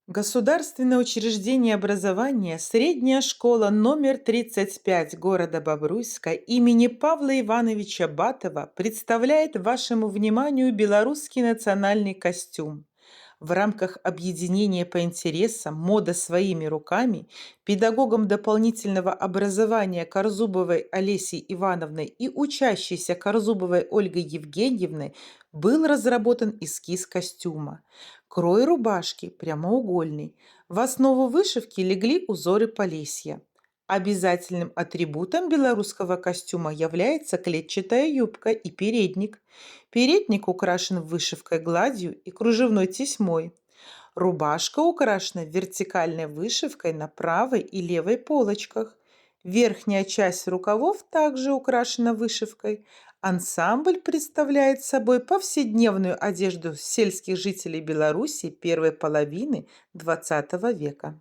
Государственное учреждение образования «Средняя школа номер 35 города Бобруйска имени Павла Ивановича Батова» представляет вашему вниманию белорусский национальный костюм. В рамках объединения по интересам «Мода своими руками» педагогам дополнительного образования Корзубовой Олесей Ивановной и учащейся Корзубовой Ольгой Евгеньевной был разработан эскиз костюма. Крой рубашки прямоугольный. В основу вышивки легли узоры Полесья. Обязательным атрибутом белорусского костюма является клетчатая юбка и передник. Передник украшен вышивкой гладью и кружевной тесьмой. Рубашка украшена вертикальной вышивкой на правой и левой полочках. Верхняя часть рукавов также украшена вышивкой. Ансамбль представляет собой повседневную одежду сельских жителей Беларуси первой половины XX века.